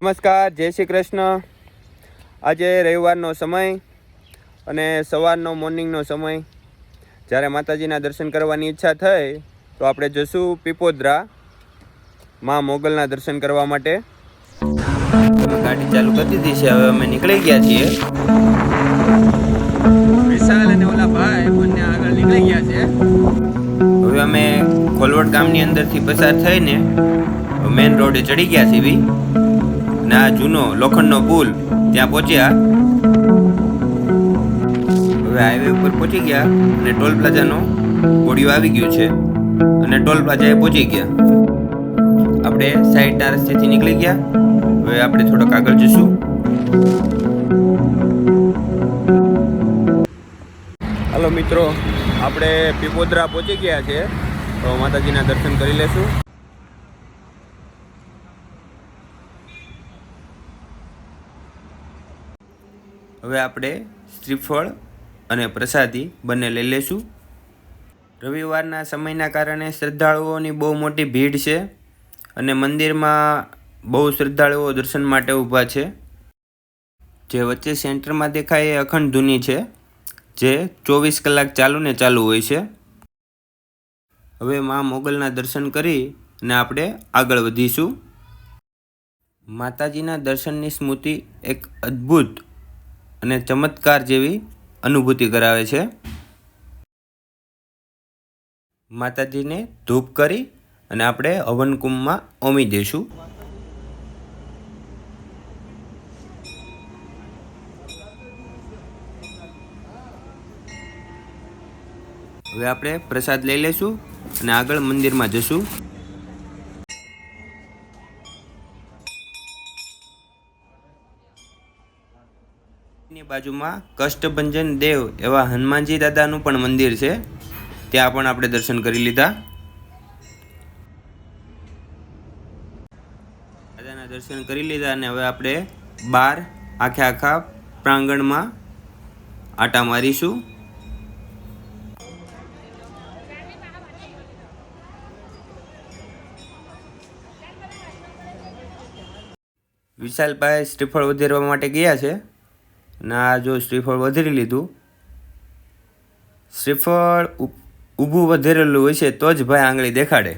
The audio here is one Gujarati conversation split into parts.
નમસ્કાર, જય શ્રી કૃષ્ણ। આજે રવિવારનો સમય અને સવારનો મોર્નિંગનો સમય, જ્યારે માતાજીના દર્શન કરવાની ઈચ્છા થઈ તો આપણે જશું પીપોદરા માં મોગલના દર્શન કરવા માટે। ગાડી ચાલુ કરી દીધી છે, હવે અમે નીકળી ગયા છીએ। વિશાલ અને ઓલા ભાઈ બંને આગળ નીકળી ગયા છે। હવે અમે ખોલવડ ગામની અંદરથી પસાર થઈને મેન રોડે ચડી ગયા છીએ ના જૂનો લોખંડનો પુલ ત્યાં પહોંચ્યા। હવે હાઈવે ઉપર પહોંચી ગયા અને ટોલ પ્લાઝાનો બોડિયો આવી ગયું છે અને ટોલ પ્લાઝાએ પહોંચી ગયા। આપણે સાઈડના રસ્તેથી નીકળી ગયા। હવે આપણે થોડોક આગળ જઈશું। હાલો મિત્રો, આપણે પીપોદરા પહોંચી ગયા છે, તો માતાજીના દર્શન કરી લેશું। હવે આપણે શ્રીફળ અને પ્રસાદી બંને લઈ લઈશું। રવિવારના સમયના કારણે શ્રદ્ધાળુઓની બહુ મોટી ભીડ છે અને મંદિરમાં બહુ શ્રદ્ધાળુઓ દર્શન માટે ઊભા છે। જે વચ્ચે સેન્ટરમાં દેખાય એ અખંડ ધૂની છે, જે 24 કલાક ચાલુ ને ચાલુ હોય છે। હવે મા મોગલના દર્શન કરી અને આપણે આગળ વધીશું। માતાજીના દર્શનની સ્મૃતિ એક અદ્ભુત અને ચમત્કાર જેવી અનુભૂતિ કરાવે છે। માતાજીને ધૂપ કરી અને આપણે હવનકુંડમાં ઓમી દઈશું। હવે આપણે પ્રસાદ લઈ લઈશું અને આગળ મંદિરમાં જશું। ની બાજુમાં કષ્ટભંજન દેવ એવા હનુમાનજી દાદાનું પણ મંદિર છે, ત્યાં પણ આપણે દર્શન કરી લીધા। દાદાના દર્શન કરી લીધા અને હવે આપણે બહાર આખા પ્રાંગણમાં આટા મારીશું। વિશાલભાઈ શ્રીફળ વધેરવા માટે ગયા છે ના, જો શ્રીફળ વધેરી લીધું। શ્રીફળ ઊભું વધેરેલું હોય છે તો જ ભાઈ આંગળી દેખાડે।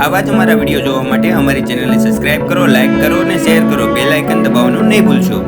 આવા જ અમારા વિડીયો જોવા માટે અમારી ચેનલને સબસ્ક્રાઇબ કરો, લાઇક કરો અને શેર કરો। બેલ આઇકન દબાવવાનું નહીં ભૂલશો।